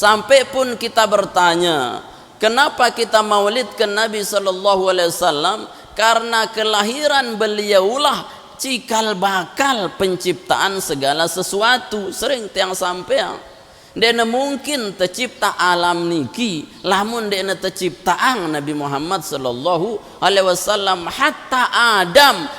Sampai pun kita bertanya, kenapa kita maulidkan Nabi sallallahu alaihi wasallam? Karena kelahiran beliaulah cikal bakal penciptaan segala sesuatu. Sering tiang sampean, dena mungkin tercipta alam niki lamun dena terciptaan Nabi Muhammad sallallahu alaihi wasallam. Hatta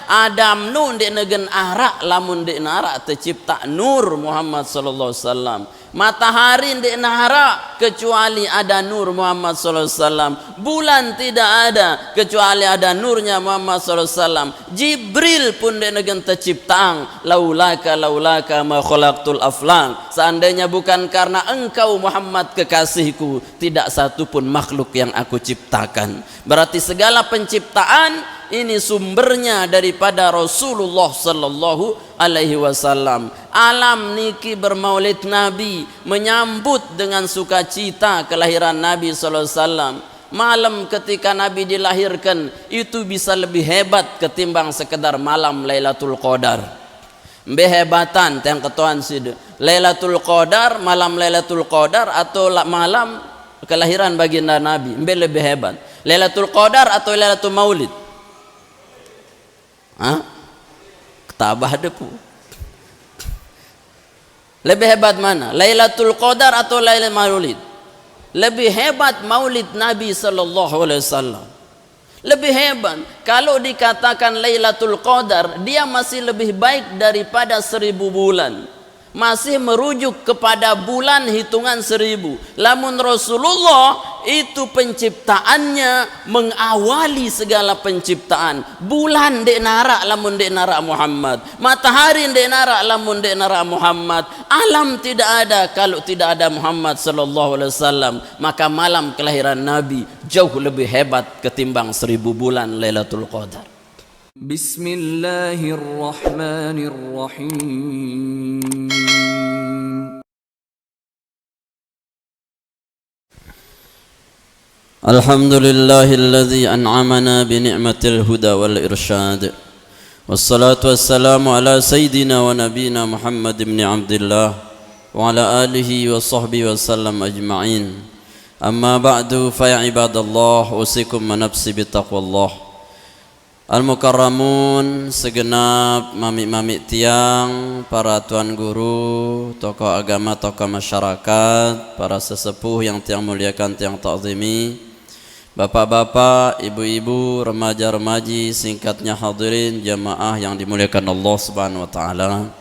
Adam nun dena gen arak lamun dena arak tercipta nur Muhammad sallallahu alaihi wasallam. Matahari tidak nahara kecuali ada nur Muhammad sallallahu alaihi wasallam. Bulan tidak ada kecuali ada nurnya Muhammad sallallahu alaihi wasallam. Jibril pun tidak negent terciptaan. Laulaka ma khalaqtul aflaq. Seandainya bukan karena engkau Muhammad kekasihku, tidak satu pun makhluk yang aku ciptakan. Berarti segala penciptaan ini sumbernya daripada Rasulullah sallallahu alaihi wasallam. Alam niki bermaulid Nabi, menyambut dengan sukacita kelahiran Nabi sallallahu alaihi wasallam. Malam ketika Nabi dilahirkan itu bisa lebih hebat ketimbang sekedar malam Lailatul Qadar. Behebatan yang ketuan sid. Lailatul Qadar, malam Lailatul Qadar atau malam kelahiran baginda Nabi, lebih hebat. Lailatul Qadar atau Lailatul Maulid? Ketabah depu. Lebih hebat mana? Lailatul Qadar atau Lailatul Maulid? Lebih hebat Maulid Nabi sallallahu alaihi wasallam. Lebih hebat. Kalau dikatakan Lailatul Qadar, dia masih lebih baik daripada 1000 bulan. Masih merujuk kepada bulan hitungan 1000. Lamun Rasulullah itu penciptaannya mengawali segala penciptaan. Bulan dek narak lamun dek narak Muhammad. Matahari dek narak lamun dek narak Muhammad. Alam tidak ada kalau tidak ada Muhammad sallallahu alaihi wasallam. Maka malam kelahiran Nabi jauh lebih hebat ketimbang 1000 bulan Lailatul Qadar. Bismillahirrahmanirrahim. Alhamdulillahilladzi an'amana bi ni'matil huda wal irsyad. Wassalatu wassalamu ala sayyidina wa nabiyina Muhammad ibn Abdullah wa ala alihi wa sahbihi wa sallam ajma'in. Amma ba'du fa ya ibadallah, usikum wa nafsi bi taqwallah. Al-Mukarramun, segenap mami-mami tiang, para tuan guru, tokoh agama, tokoh masyarakat, para sesepuh yang tiang muliakan, tiang ta'zimi, bapak-bapak, ibu-ibu, remaja-remaji, singkatnya hadirin jamaah yang dimuliakan Allah Subhanahu wa taala.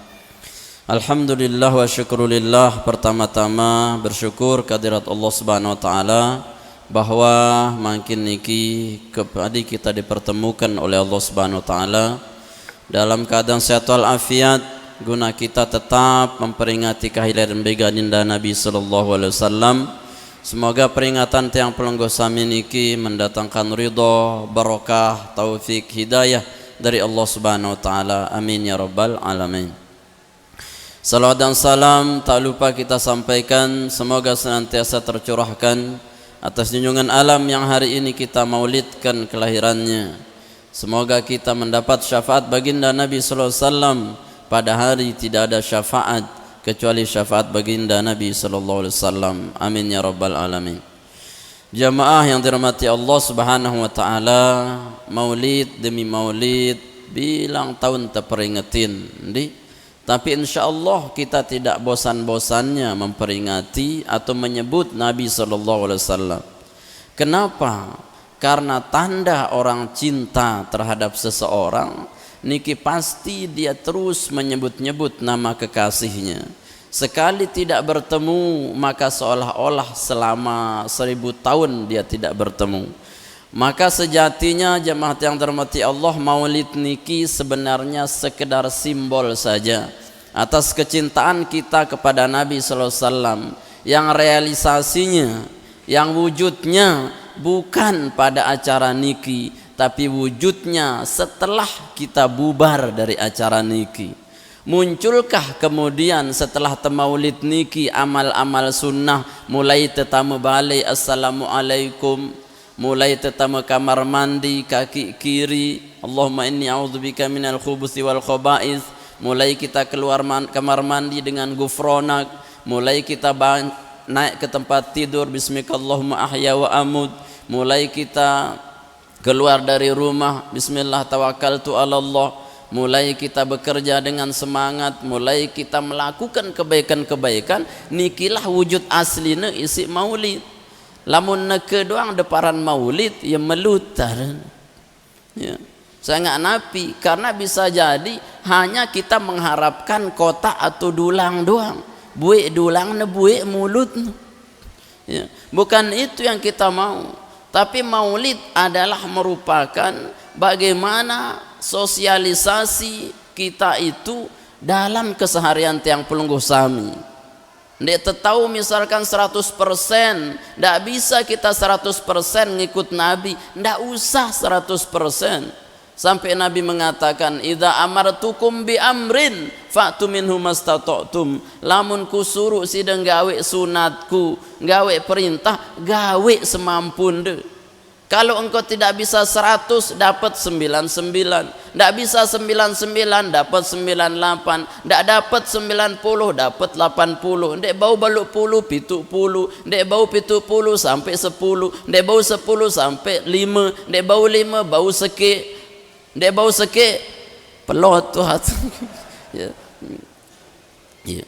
Alhamdulillah wa syukrulillah. Pertama-tama bersyukur kehadirat Allah Subhanahu wa taala bahwa makin niki kembali kita dipertemukan oleh Allah Subhanahu wa taala dalam keadaan sehat walafiat guna kita tetap memperingati kelahiran baginda Nabi sallallahu alaihi wasallam. Semoga peringatan tiang pelenggo sami niki mendatangkan ridha, barakah, taufik, hidayah dari Allah Subhanahu wa taala. Amin ya rabbal alamin. Salawat dan salam tak lupa kita sampaikan, semoga senantiasa tercurahkan atas junjungan alam yang hari ini kita maulidkan kelahirannya. Semoga kita mendapat syafaat baginda Nabi sallallahu alaihi wasallam. Pada hari tidak ada syafaat kecuali syafaat baginda Nabi sallallahu alaihi wasallam. Amin ya rabbal alamin. Jamaah yang dirahmati Allah Subhanahu wa taala, maulid demi maulid bilang tahun terperingatin tapi insyaallah kita tidak bosan-bosannya memperingati atau menyebut Nabi sallallahu alaihi wasallam. Kenapa? Karena tanda orang cinta terhadap seseorang niki pasti dia terus menyebut-nyebut nama kekasihnya. Sekali tidak bertemu maka seolah-olah selama 1000 tahun dia tidak bertemu. Maka sejatinya jemaah yang dirahmati Allah, maulid niki sebenarnya sekedar simbol saja atas kecintaan kita kepada Nabi sallallahu alaihi wasallam yang realisasinya, yang wujudnya bukan pada acara niki tapi wujudnya setelah kita bubar dari acara niki. Munculkah kemudian setelah maulid niki amal-amal sunnah, mulai tetamu balai assalamualaikum, mulai tetamu kamar mandi kaki kiri Allahumma inni a'udzubika minal khubuthi wal khaba'ith, mulai kita keluar kamar mandi dengan gufronak, mulai kita naik ke tempat tidur, bismikallahumma ahya wa amut. Mulai kita keluar dari rumah, bismillah tawakkaltu ala Allah. Mulai kita bekerja dengan semangat, mulai kita melakukan kebaikan-kebaikan, nikilah wujud aslinya isi maulid. Lamun neke doang deparan maulid ya melutar. Ya. Saya nggak napi karena bisa jadi hanya kita mengharapkan kotak atau dulang doang. Buik dulang ne buik mulut. Ya. Bukan itu yang kita mau. Tapi maulid adalah merupakan bagaimana sosialisasi kita itu dalam keseharian tiang pelungguh sami. Ndak tahu misalkan 100%, ndak bisa kita 100% ngikut Nabi, ndak usah 100%. Sampai Nabi mengatakan, idza amartukum bi amrin fa'tu minhu mastata'tum. Lamun kusuruh sidang gawe sunatku, gawe perintah, gawe semampun. Kalau engkau tidak bisa 100 dapat 99, tidak bisa 99 dapat 98, tidak dapat 90 dapat 80, tidak bau baluk puluh pitu puluh, tidak bau pitu puluh sampai 10, tidak bau 10 sampai 5, tidak bau 5 bau seke. Dia bau seke pelot tuh hati. Ya. Ya.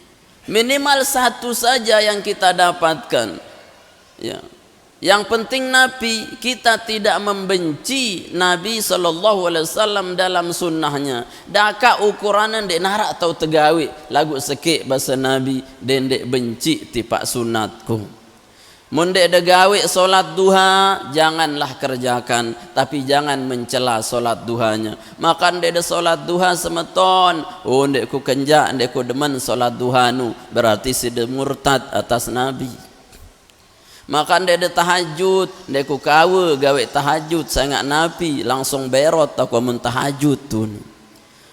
Minimal satu saja yang kita dapatkan. Ya. Yang penting Nabi, kita tidak membenci Nabi SAW dalam sunnahnya. Daka ukurannya dek narak atau tegawi lagu seke bahasa Nabi dan dek benci tipak sunatku. Mundek degawe solat duha, janganlah kerjakan, tapi jangan mencela solat duhanya. Makan dek solat duha semeton, oh dek ku kenjak, dek ku demen solat duhanu, berarti si de murtad atas Nabi. Makan dek tahajud, dek ku kawe gawe tahajud, saya nggak Nabi, langsung berot aku mun tahajud tuh.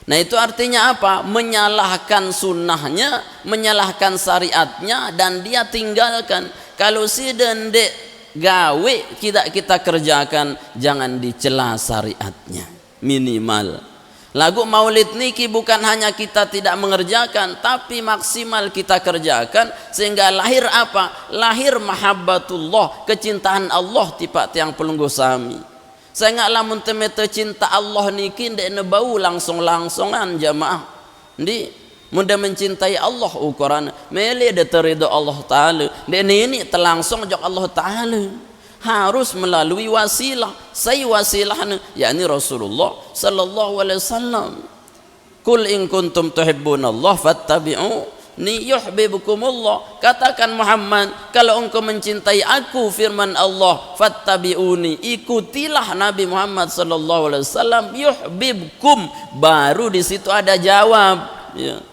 Nah itu artinya apa? Menyalahkan sunnahnya, menyalahkan syariatnya, dan dia tinggalkan. Kalau si dendek gawe kita kerjakan, jangan dicela syariatnya minimal. Lagu maulid niki bukan hanya kita tidak mengerjakan, tapi maksimal kita kerjakan sehingga lahir apa? Lahir mahabbatullah, kecintaan Allah tipak tiang pelungguh sami. Saya nggak lamun temete cinta Allah niki ndek nebau langsung-langsungan jamaah. Ndi mudah mencintai Allah ukuran mele de terido Allah taala dan ini terlangsung jok Allah taala harus melalui wasilah. Saya wasilahnya yakni Rasulullah sallallahu alaihi wasallam. Qul in kuntum tuhibbunallah fattabi'uni yuhibbukumullah. Katakan Muhammad, kalau engkau mencintai aku, firman Allah, fattabi'uni, ikutilah Nabi Muhammad sallallahu alaihi wasallam, yuhibbukum. Baru di situ ada jawab. Ya.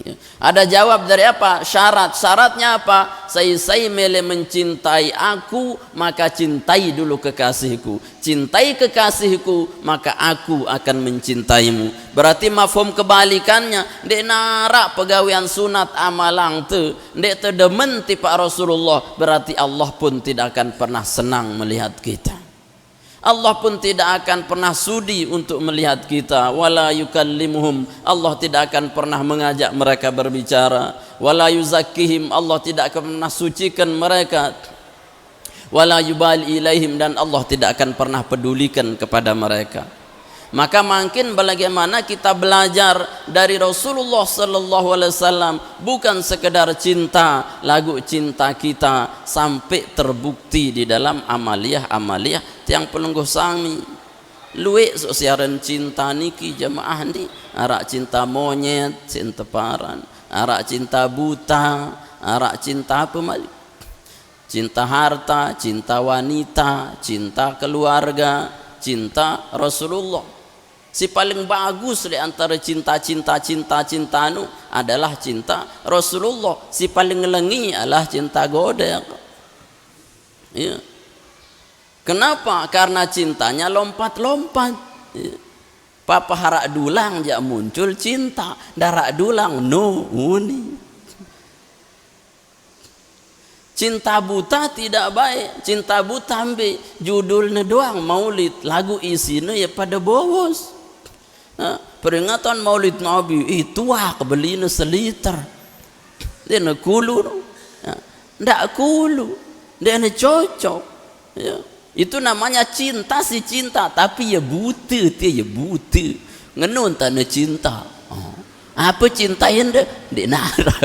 Ya. Ada jawab dari apa? Syaratnya apa? Saya mele mencintai aku, maka cintai dulu kekasihku. Cintai kekasihku, maka aku akan mencintaimu. Berarti mafhum kebalikannya. Dek narak pegawaian sunat amalang tu, dek terdemen tipa Rasulullah, berarti Allah pun tidak akan pernah senang melihat kita. Allah pun tidak akan pernah sudi untuk melihat kita. Wala yukallimuhum, Allah tidak akan pernah mengajak mereka berbicara. Wala yuzakkihim, Allah tidak akan pernah sucikan mereka. Wala yubali ilaihim, dan Allah tidak akan pernah pedulikan kepada mereka. Maka makin bagaimana kita belajar dari Rasulullah sallallahu alaihi wasallam, bukan sekedar cinta, lagu cinta kita sampai terbukti di dalam amaliyah tiang pelungguh sami. Luwe siaran cinta niki jamaah ni, arak cinta monyet, cinta paran, arak cinta buta, arak cinta apa mali? Cinta harta, cinta wanita, cinta keluarga, cinta Rasulullah. Si paling bagus di antara cinta nu adalah cinta Rasulullah. Si paling lengi adalah cinta godek. Ya. Kenapa? Karena cintanya lompat-lompat. Ya. Papa harak dulang ja muncul cinta, darak dulang no uni. Cinta buta tidak baik. Cinta buta ambil judulnya doang maulid, lagu isinya ya pada bos. Nah, peringatan maulid Nabi itu wah kebelinya seliter dia nak kulur. Nah, ndak kulu, ndak cocok. Ya. Itu namanya cinta si cinta, tapi ya buta dia ya buta. Ngenun tanda cinta. Oh. Apa cintain dek nara.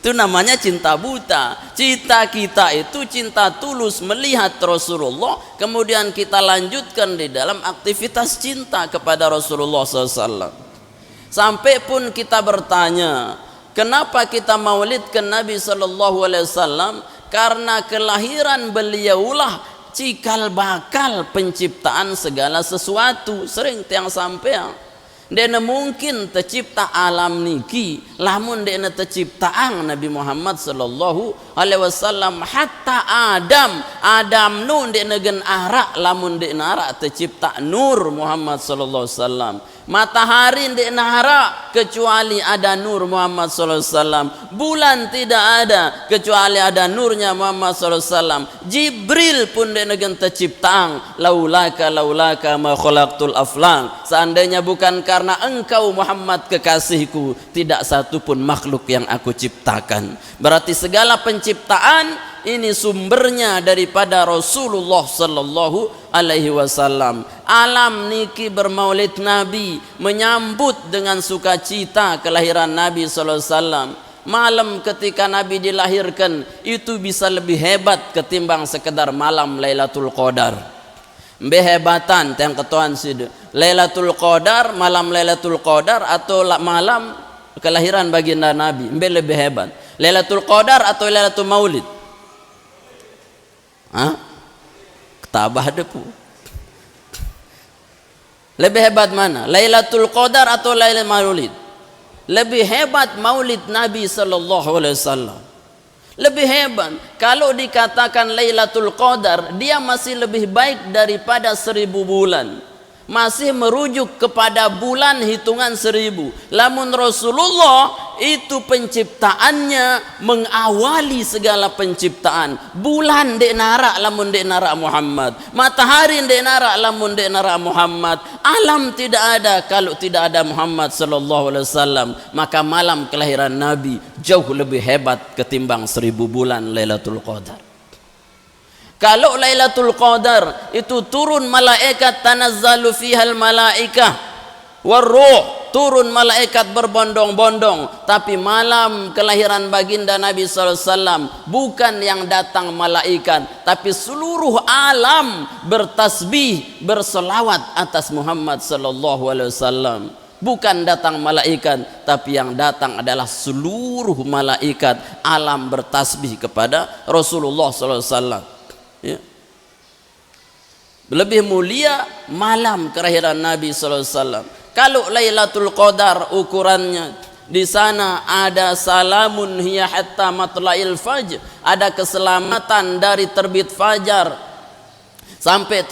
Itu namanya cinta buta. Cinta kita itu cinta tulus melihat Rasulullah, kemudian kita lanjutkan di dalam aktivitas cinta kepada Rasulullah SAW. Sampai pun kita bertanya, kenapa kita maulidkan Nabi SAW? Karena kelahiran beliaulah cikal bakal penciptaan segala sesuatu. Sering tiang sampai dena mungkin tercipta alam niki lamun dena terciptaan Nabi Muhammad sallallahu alaihi wasallam. Hatta Adam nun dena gen arak lamun dena arak tercipta nur Muhammad sallallahu alaihi wasallam. Matahari dena arak kecuali ada nur Muhammad sallallahu alaihi wasallam. Bulan tidak ada kecuali ada nurnya Muhammad sallallahu alaihi wasallam. Jibril pun dena gen terciptaan laulaka ma khalaqtul aflang. Seandainya bukan karena engkau Muhammad kekasihku, tidak satu pun makhluk yang aku ciptakan. Berarti segala penciptaan ini sumbernya daripada Rasulullah sallallahu alaihi wasallam. Alam niki bermaulid Nabi, menyambut dengan sukacita kelahiran Nabi sallallahu alaihi wasallam. Malam ketika Nabi dilahirkan itu bisa lebih hebat ketimbang sekedar malam Lailatul Qadar. Behebatan yang ketuan sida. Lailatul Qadar, malam Lailatul Qadar atau malam kelahiran baginda Nabi, lebih hebat. Lailatul Qadar atau Lailatul Maulid? Ketabah depu. Lebih hebat mana? Lailatul Qadar atau Lailatul Maulid? Lebih hebat Maulid Nabi sallallahu alaihi wasallam. Lebih hebat. Kalau dikatakan Lailatul Qadar, dia masih lebih baik daripada 1000 bulan. Masih merujuk kepada bulan hitungan 1000. Lamun Rasulullah itu penciptaannya mengawali segala penciptaan. Bulan dek narak lamun dek narak Muhammad. Matahari dek narak lamun dek narak Muhammad. Alam tidak ada kalau tidak ada Muhammad sallallahu alaihi wasallam. Maka malam kelahiran Nabi jauh lebih hebat ketimbang 1000 bulan Lailatul Qadar. Kalau Lailatul Qadar itu turun malaikat, tanazzalu fihal malaikah waruh, turun malaikat berbondong-bondong. Tapi malam kelahiran baginda Nabi SAW bukan yang datang malaikat, tapi seluruh alam bertasbih, berselawat atas Muhammad sallallahu alaihi wasallam. Bukan datang malaikat, tapi yang datang adalah seluruh malaikat. Alam bertasbih kepada Rasulullah sallallahu alaihi wasallam. Ya. Lebih mulia malam kelahiran Nabi sallallahu alaihi wasallam. Kalau Lailatul Qadar ukurannya di sana ada salamun hiya hatta matla'il fajr, ada keselamatan dari terbit fajar sampai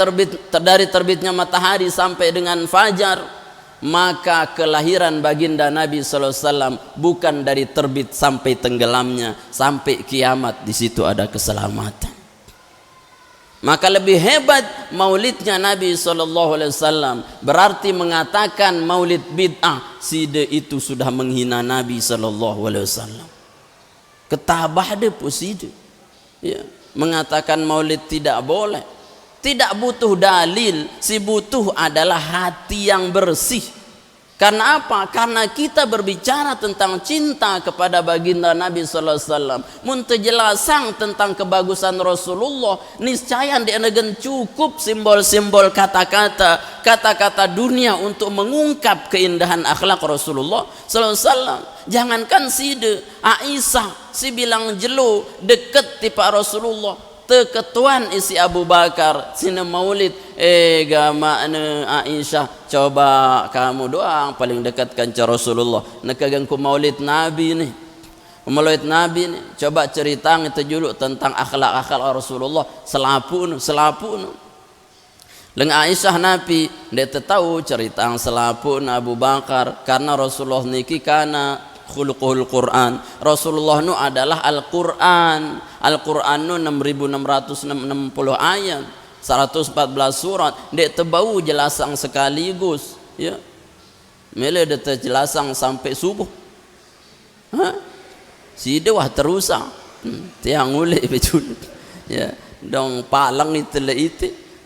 dari terbitnya matahari sampai dengan fajar. Maka kelahiran baginda Nabi sallallahu alaihi wasallam bukan dari terbit sampai tenggelamnya, sampai kiamat, di situ ada keselamatan. Maka lebih hebat maulidnya Nabi SAW. Berarti mengatakan maulid bid'ah, side itu sudah menghina Nabi SAW. Ketabah de puside. Ya, mengatakan maulid tidak boleh. Tidak butuh dalil, si butuh adalah hati yang bersih. Karena apa? Karena kita berbicara tentang cinta kepada baginda Nabi sallallahu alaihi wasallam. Mun terjelasang tentang kebagusan Rasulullah, niscaya dienegen cukup simbol-simbol kata-kata dunia untuk mengungkap keindahan akhlak Rasulullah sallallahu alaihi wasallam. Jangankan side Aisyah si bilang jelo deket tipa Rasulullah. Ketuan isi Abu Bakar sini maulid gama Aisyah, coba kamu doang paling dekat kanca Rasulullah nekagang ku maulid Nabi nih, maulid Nabi nih, coba cerita itu dulu tentang akhlak Rasulullah selapun leng Aisyah Nabi dia tahu cerita selapun Abu Bakar karena Rasulullah niki kana khuluqul Quran. Rasulullah nu adalah Al-Quran. Al-Quran nu 6660 ayat, 114 surat. Dek tebau jelasang sekaligus, ya. Mele dek jelasang sampai subuh. Si dewah terusa. tiang ule betul ya dong palang itu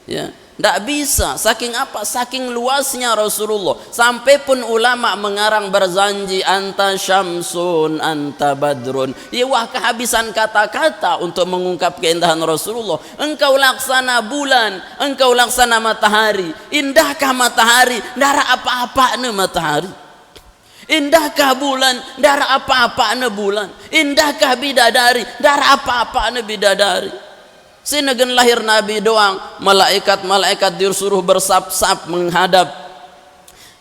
ya ndak bisa, saking apa? Saking luasnya Rasulullah. Sampai pun ulama mengarang berzanji anta syamsun, anta badrun. Ya wah kehabisan kata-kata untuk mengungkap keindahan Rasulullah. Engkau laksana bulan, engkau laksana matahari. Indahkah matahari? Dara apa-apana matahari. Indahkah bulan? Dara apa-apana bulan. Indahkah bidadari? Dara apa-apana bidadari. Sinegen lahir Nabi doang, malaikat-malaikat disuruh bersap-sap menghadap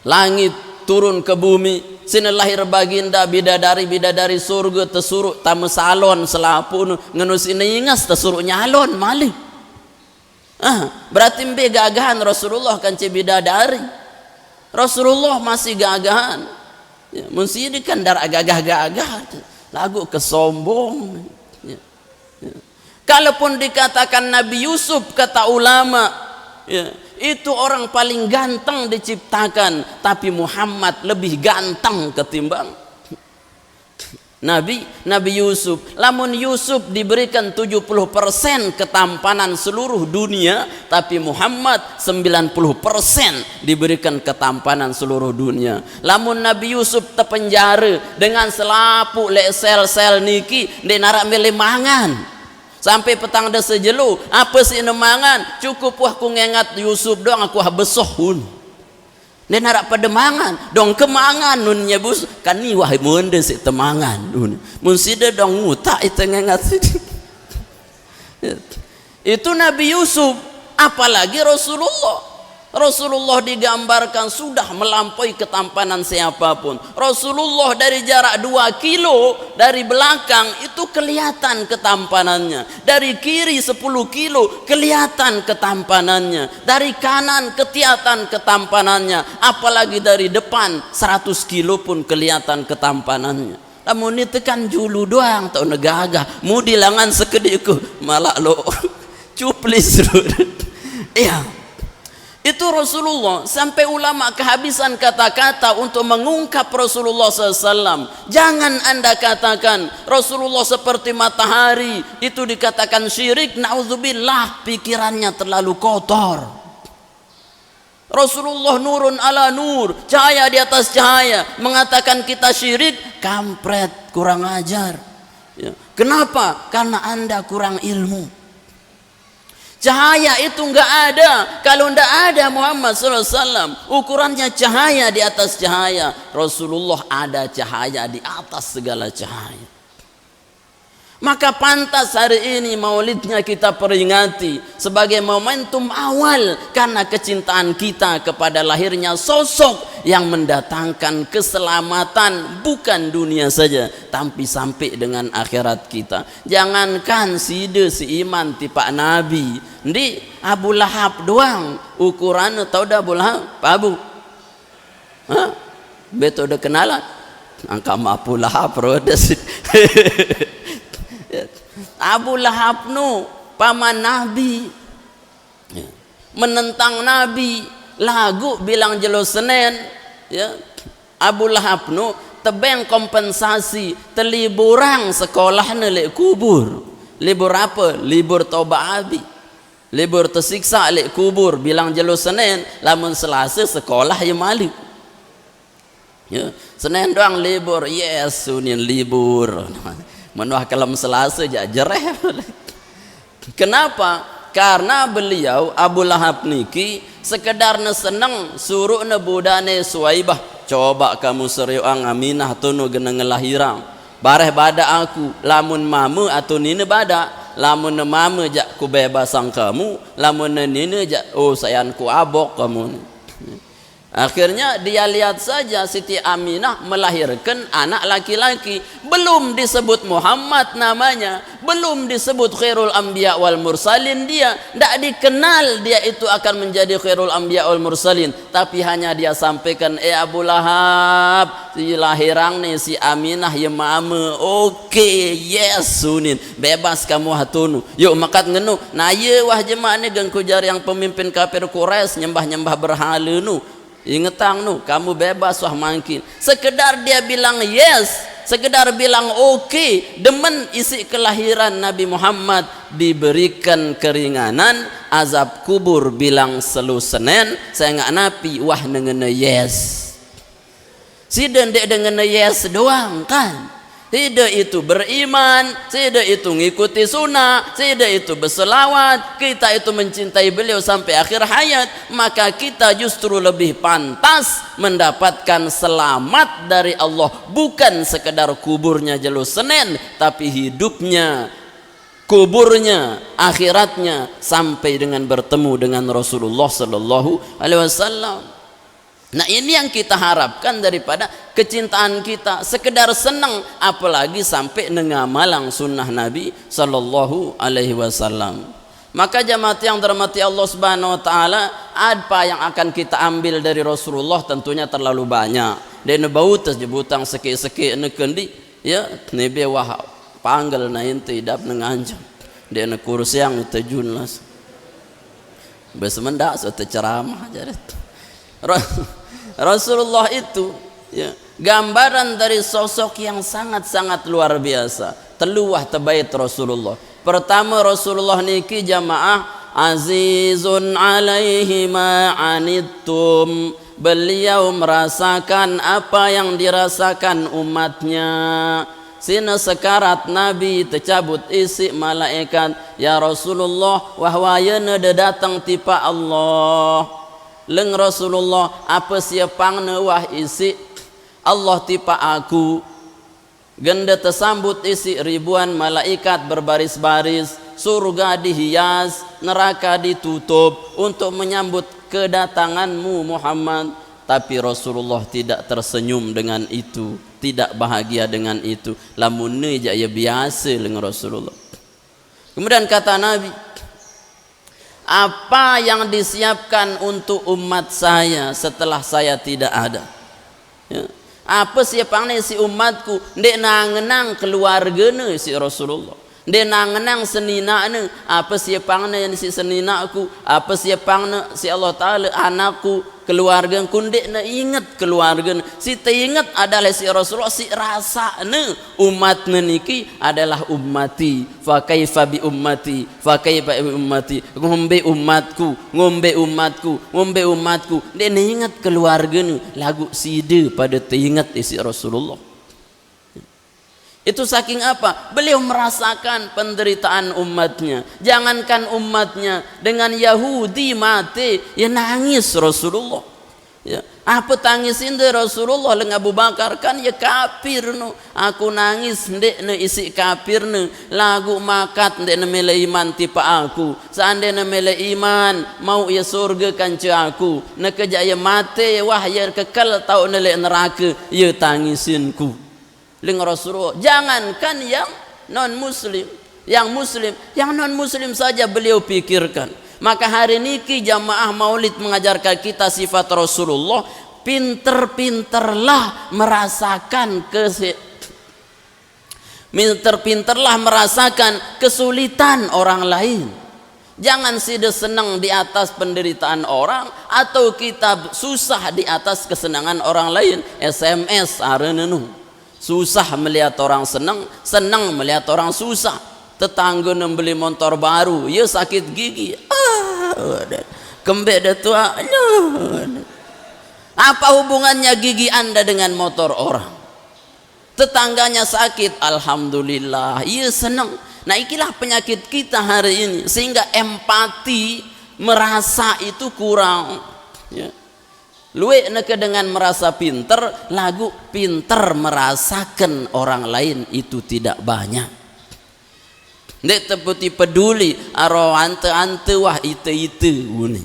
langit turun ke bumi. Sini lahir baginda bidadari surga tesuruh tamu salon selapu ngenus ini ingas tesuruh nyalon malih. Berarti mbe gagahan Rasulullah kan bidadari. Rasulullah masih gagahan. Ya, mesti kan dar gagah-gagah lagu kesombong. Ya. Kalaupun dikatakan Nabi Yusuf kata ulama ya, itu orang paling ganteng diciptakan, tapi Muhammad lebih ganteng ketimbang Nabi Yusuf. Lamun Yusuf diberikan 70% ketampanan seluruh dunia, tapi Muhammad 90% diberikan ketampanan seluruh dunia. Lamun Nabi Yusuf terpenjara dengan selapu lek sel-sel niki dia narak milih mangan sampai petang dah sejelu apa sih nemangan cukup wah ku ngengat Yusuf doang aku besohun dia narak pada mangan dong kemangan nunnya bus kan ni wah munde si temangan nun munsida dong ngutak itu ngengat itu Nabi Yusuf. Apalagi Rasulullah digambarkan sudah melampaui ketampanan siapapun. Rasulullah dari jarak 2 kilo dari belakang itu kelihatan ketampanannya, dari kiri 10 kilo kelihatan ketampanannya, dari kanan kelihatan ketampanannya, apalagi dari depan 100 kilo pun kelihatan ketampanannya. Namun itu kan julu doang tau negagah mu dilangan sekediku malah lo cuplis iya. Itu Rasulullah, sampai ulama kehabisan kata-kata untuk mengungkap Rasulullah SAW. Jangan anda katakan Rasulullah seperti matahari, itu dikatakan syirik. Na'udzubillah, pikirannya terlalu kotor. Rasulullah nurun ala nur, cahaya di atas cahaya. Mengatakan kita syirik, kampret, kurang ajar ya. Kenapa? Karena anda kurang ilmu. Cahaya itu enggak ada kalau enggak ada Muhammad SAW. Ukurannya cahaya di atas cahaya. Rasulullah ada cahaya di atas segala cahaya. Maka pantas hari ini maulidnya kita peringati sebagai momentum awal karena kecintaan kita kepada lahirnya sosok yang mendatangkan keselamatan bukan dunia saja tapi sampai dengan akhirat kita. Jangankan si iman tipak Nabi di Abu Lahab doang ukuran tahu dah Abu Lahab Pak Abu betul dah kenalan angka Abu Lahab rodas Abu Lahab nu paman Nabi ya. Menentang Nabi lagu bilang jelo Senin ya. Abu Lahab nu tebeng kompensasi teliburang sekolah lek kubur. Libur apa? Libur toba abi. Libur tersiksa lek kubur bilang jelo Senin, lamun Selasa sekolah ya malik. Ya, Senin doang libur, yes, Senin libur. Menuah kalam Selasa aja jereh. Kenapa? Karena beliau Abu Lahab niki sekedar seneng suruh budane Suwaibah, coba kamu seriuang Aminah tunu gena ngelahirang bareh bada aku lamun mama atau nini bada lamun mama jak ku bebasang kamu lamun nini jak oh sayanku abok kamu. Akhirnya dia lihat saja Siti Aminah melahirkan anak laki-laki, belum disebut Muhammad namanya, belum disebut khairul anbiya wal mursalin, dia tidak dikenal dia itu akan menjadi khairul anbiya wal mursalin, tapi hanya dia sampaikan Abu Lahab si lahirang nih si Aminah ya mama, oke, yes Sunin, bebas kamu hatunu, yuk makat ngenu, nah ye wah jemaah ni gengku jar yang pemimpin kafir Quraisy nyembah-nyembah berhala nu. Ingetang nu, kamu bebas wah mangkin. Sekedar dia bilang yes, sekedar bilang oke, demen isi kelahiran Nabi Muhammad, diberikan keringanan. Azab kubur bilang selu Senin, saya nggak napi wah nengene yes. Sida ndek dengan yes doang kan. Sida itu beriman, sida itu ngikuti sunnah, sida itu berselawat, kita itu mencintai beliau sampai akhir hayat, maka kita justru lebih pantas mendapatkan selamat dari Allah, bukan sekedar kuburnya jelu Senin, tapi hidupnya, kuburnya, akhiratnya, sampai dengan bertemu dengan Rasulullah sallallahu alaihi wasallam. Nah, ini yang kita harapkan daripada kecintaan kita, sekedar senang, apalagi sampai ngamalang sunnah Nabi sallallahu alaihi wasallam. Maka jamaah yang dirahmati Allah Subhanahu wa taala, apa yang akan kita ambil dari Rasulullah tentunya terlalu banyak. Dan bau terjebutang seki-seki nekendi ya nebe wah panggil na ente idap nenganjang. Dia kursi yang terjun las. Besemendak so ceramah jaret. Rasulullah itu ya, gambaran dari sosok yang sangat-sangat luar biasa. Teluah terbaik Rasulullah. Pertama, Rasulullah niki jamaah azizun alaihi ma anittum. Beliau merasakan apa yang dirasakan umatnya. Sina sekarat Nabi tercabut isi malaikat, ya Rasulullah wahwayana datang tipa Allah. Leng Rasulullah apa siapangna wah isi Allah tipa aku. Genda tersambut isi ribuan malaikat berbaris-baris, surga dihias, neraka ditutup untuk menyambut kedatanganmu Muhammad. Tapi Rasulullah tidak tersenyum dengan itu, tidak bahagia dengan itu. Lamun jaya biasa leng Rasulullah. Kemudian kata Nabi, apa yang disiapkan untuk umat saya setelah saya tidak ada ya. Apa siapangnya si umatku, ndek nangenang keluarganya si Rasulullah, ndek nangenang seninaknya, apa siapangnya si seninaku, apa siapangnya si Allah Ta'ala anakku, keluarga ndek na ingat keluarga. Si teringat adalah si Rasulullah, si rasane umat niki adalah ummati, fa kaifa bi ummati, fa kaifa bi ummati, ngombe umatku, ngombe umatku, ngombe umatku. Dia ingat keluarga lagu side pada teringat isi Rasulullah. Itu saking apa? Beliau merasakan penderitaan umatnya. Jangankan umatnya, dengan Yahudi mati, ya nangis Rasulullah. Ya, apa tangisin deh Rasulullah dengan Abu Bakar kan ya kafir no. Aku nangis ndek ne isi kafir ne. Lagu makat ndek ne mele iman tipa aku. Seandainya mele iman mau ya surga kan aku. Ne kejaya mati wah ya kekal tau ne le neraka ya tangisinku. Leng Rasulullah, jangankan yang non muslim, yang muslim, yang non muslim saja beliau pikirkan. Maka hari niki jamaah maulid mengajarkan kita sifat Rasulullah, pinter-pinterlah merasakan pinter-pinterlah merasakan kesulitan orang lain. Jangan sida senang di atas penderitaan orang, atau kita susah di atas kesenangan orang lain. SMS arenenu. Susah melihat orang senang, senang melihat orang susah. Tetangga membeli motor baru, ya sakit gigi. Kembek dah tua. Apa hubungannya gigi anda dengan motor orang? Tetangganya sakit, alhamdulillah, ya senang. Nah, ikilah penyakit kita hari ini, sehingga empati merasa itu kurang. Ya. Luwe neke dengan merasa pinter, lagu pinter merasakan orang lain itu tidak banyak. Ndek teputi peduli aro ante wah ite uni.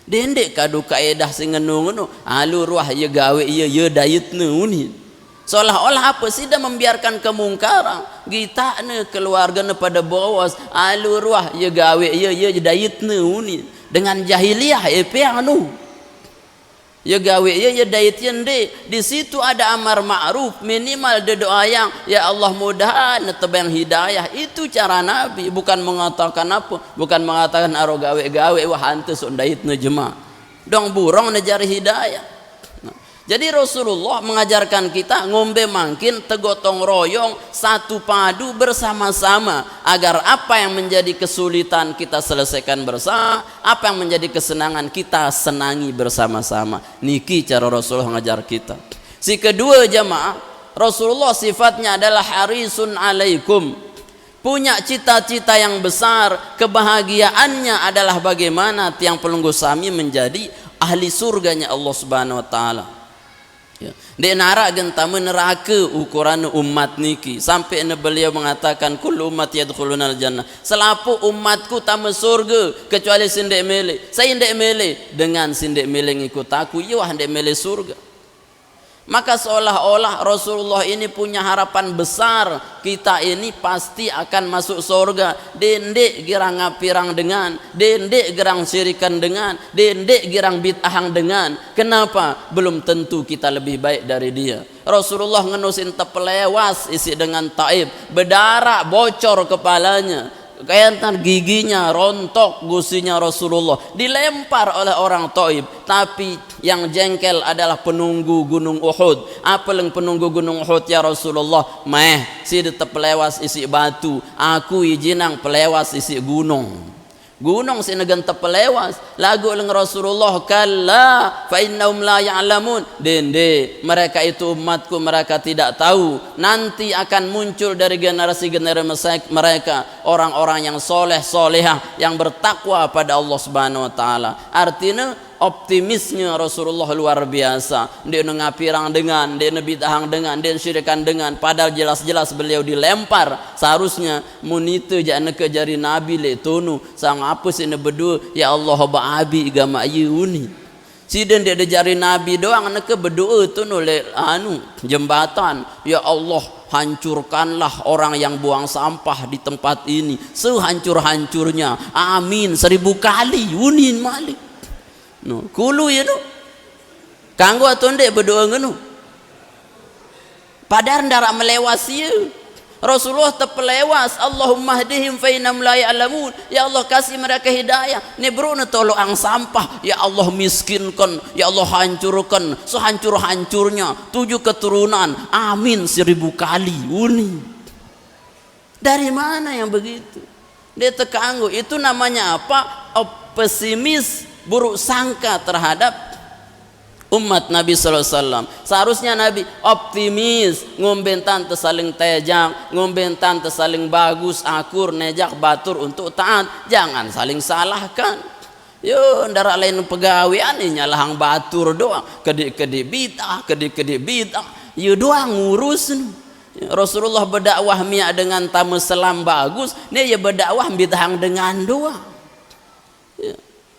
Dendek kadu kaedah sing ngenu alur wah ye gawe ye dayetne uni. Seolah-olah apa sih dah membiarkan kemungkaran. Gitane keluargane pada bawas alur wah ye gawe ye dayetne uni. Dengan jahiliyah epe anu. Ya gawe ya daitien deh. Di situ ada amar ma'ruf, minimal de doa yang ya Allah mudahan tebang hidayah. Itu cara Nabi, bukan mengatakan apa, bukan mengatakan aro gawe wah hante sok daitna jemaah. Dong burong nejar hidayah. Nah, Jadi Rasulullah mengajarkan kita ngombe mangkin tegotong royong satu padu bersama-sama agar apa yang menjadi kesulitan kita selesaikan bersama, apa yang menjadi kesenangan kita senangi bersama-sama. Niki cara Rasulullah mengajar kita. Si kedua jamaah, Rasulullah sifatnya adalah harisun alaikum, punya cita-cita yang besar. Kebahagiaannya adalah bagaimana tiang pelunggu sami menjadi ahli surganya Allah Subhanahu wa taala. Dia narak gentama neraka ukuran umat niki sampai beliau mengatakan kullu umat yadkhulunal jannah, selapu umatku tamu surga kecuali sindek mele. Saya ndek mele dengan sindek mele ngikut aku, iya ndek mele surga. Maka seolah-olah Rasulullah ini punya harapan besar kita ini pasti akan masuk surga. Dendek girang ngapirang dengan, dendek girang syirikan dengan, dendek girang bid'ahang dengan. Kenapa? Belum tentu kita lebih baik dari dia. Rasulullah ngenusin tepelewas isi dengan taib, berdarah bocor kepalanya, kayak giginya rontok, gusinya Rasulullah dilempar oleh orang Taib. Tapi yang jengkel adalah penunggu gunung Uhud. Apa yang penunggu gunung Uhud ya Rasulullah? Si tetap pelewas isi batu, aku ijinang pelewas isi gunung. Gunung sinagan tepelewas. Lagu leng Rasulullah, kalla fa innahum la ya'lamun. Dende, mereka itu umatku, mereka tidak tahu. Nanti akan muncul dari generasi-generasi mereka orang-orang yang soleh solehah, yang bertakwa pada Allah Subhanahu wa taala. Artinya optimisnya Rasulullah luar biasa. Dia ngapirang dengan, dia bid'ahang dengan, dia syirikan dengan, padahal jelas-jelas beliau dilempar. Seharusnya munite jangan ke jari Nabi le tunu sang apa sini berdua, ya Allah ba'abi gama yuni. Siden dia jari Nabi doang neke berdoa tunu le jembatan, ya Allah hancurkanlah orang yang buang sampah di tempat ini sehancur-hancurnya, amin 1000 kali unin malik. No, kulu ya no. Kanggo atau ndek berdoa ngono. Padahal ndarak melewasi ya. Rasulullah terpelewas, Allahumma hdihim fa innahum la ya'lamun. Ya Allah kasih mereka hidayah. Ni bro na tolong ang sampah. Ya Allah miskinkan, ya Allah hancurkan sehancur-hancurnya 7 keturunan. Amin 1000 kali. Uni. Dari mana yang begitu? Dia terkanggu. Itu namanya apa? Pesimis, buruk sangka terhadap umat Nabi sallallahu alaihi wasallam. Seharusnya Nabi optimis, ngombentan tersaling tejang, ngombentan tersaling bagus, akur, nejak, batur untuk taat. Jangan saling salahkan. Yo, ndara lain pegawean nyalahang batur doang, kedi-kedi bid'ah, kedi-kedi bid'ah. Yo doang ngurus. Rasulullah berdakwah mia dengan tamu selam bagus, nih ya berdakwah bid'ahang dengan doang. Ya.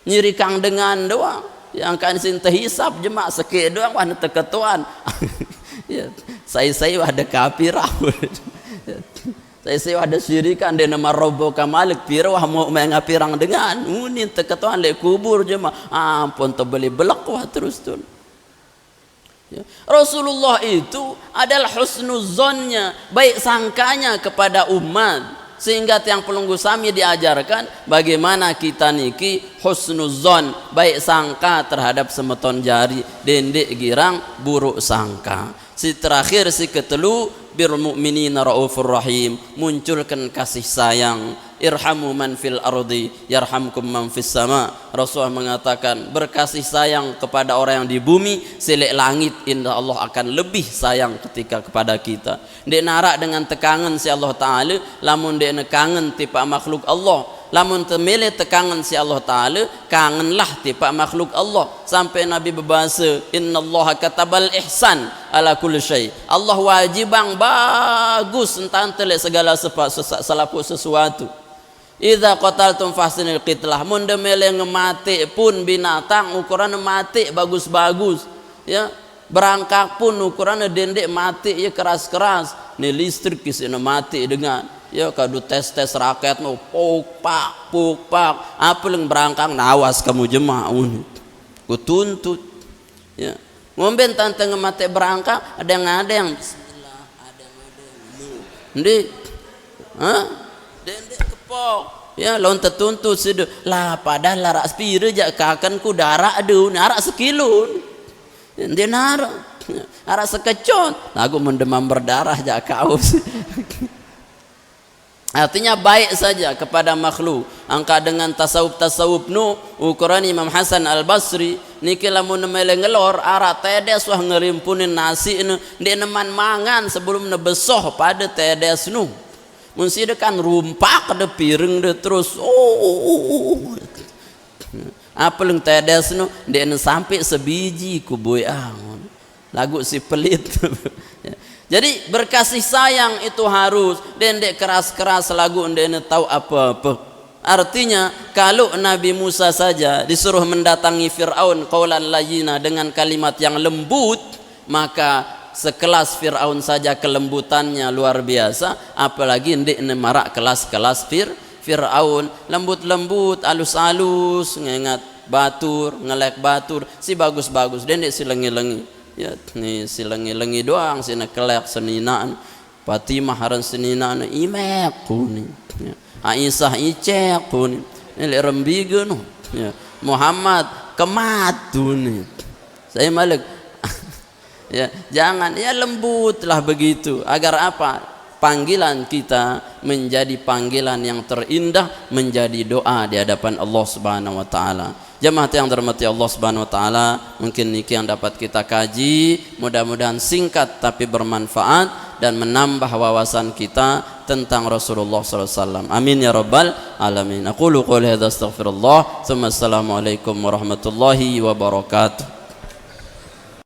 Nyirikang dengan doang, yang kan sinta hisap jemaah sekit doang wah teketuan. Ya, saya ada kafir. Saya ada syirikan dia nama roboka malik pira wah mau ngapirang dengan unin teketuan le kubur jemaah. Ampun terbeli belak wah terus tuh. Ya. Rasulullah itu adalah husnuzonnya, baik sangkanya kepada umat. Sehingga tiang pelunggu sami diajarkan bagaimana kita niki husnuzon, baik sangka terhadap semeton jari, dendek girang buruk sangka. Si terakhir si ketelu bil mu'minina raufur rahim, munculkan kasih sayang. Irhamu man fil ardi yarhamkum man fis sama. Rasulullah mengatakan berkasih sayang kepada orang yang di bumi, silek langit indah Allah akan lebih sayang ketika kepada kita. Dia narak dengan tekangan si Allah Ta'ala, lamun dia kangen tipa makhluk Allah, lamun temele tekangan si Allah Ta'ala, kangenlah tipa makhluk Allah. Sampai Nabi berbahasa, innallaha katabal ihsan ala kulli syai. Allah wajibang bagus entah telek segala salapu sesuatu. Idza qataltum fahsinil qitlah, mun demele ngemati pun binatang ukuran mati bagus-bagus ya, berangkak pun ukuran dendek mati ya keras-keras, ni listrik kisina mati dengan ya kadu tes raket mau puk pak apa yang berangkak nawas kamu jemaah uni ku tuntut ya ngomben tante ngemati berangkak ada yang bismillah ada ndi dendek ya lawan tertuntut sudah lah padahal larak spira jak kakan ku darah adu narak sekilun dia naro arah sekecot lagu mendemam berdarah jak kaus. Artinya baik saja kepada makhluk. Angka dengan tasawuf nu ukuran Imam Hasan Al-Basri niki lamun mele ngelor ara tedes wah ngerimpunin nasi nu dia neman mangan sebelum nebesoh pada tedes nu. Mun sidekan rumpak de piring de terus apeleng tedes nu dia sampai sebiji ku boy lagu si pelit. Jadi berkasih sayang itu harus dendek keras-keras lagu dendek tahu apa-apa. Artinya kalau Nabi Musa saja disuruh mendatangi Fir'aun qaulan layyina dengan kalimat yang lembut, maka sekelas Fir'aun saja kelembutannya luar biasa, apalagi ndek marak kelas-kelas Fir'aun lembut-lembut, alus-alus, ngengat batur, ngelek batur, si bagus-bagus dendek si lengi-lengi. Ya ni silengi-lengi doang sina kelek seninaan Fatimah haran seninaan imek kuni ya. Aisyah icek kuni ini rembigeun ya. Muhammad kemat tuni saya malik ya jangan ya lembutlah begitu agar apa panggilan kita menjadi panggilan yang terindah, menjadi doa di hadapan Allah Subhanahu wa taala. Jemaah yang dirahmati Allah Subhanahu wa taala, mungkin niki yang dapat kita kaji, mudah-mudahan singkat tapi bermanfaat dan menambah wawasan kita tentang Rasulullah sallallahu alaihi wasallam. Amin ya rabbal alamin. Aqulu qouli hadza astaghfirullah, tsumma assalamu alaikum warahmatullahi wabarakatuh.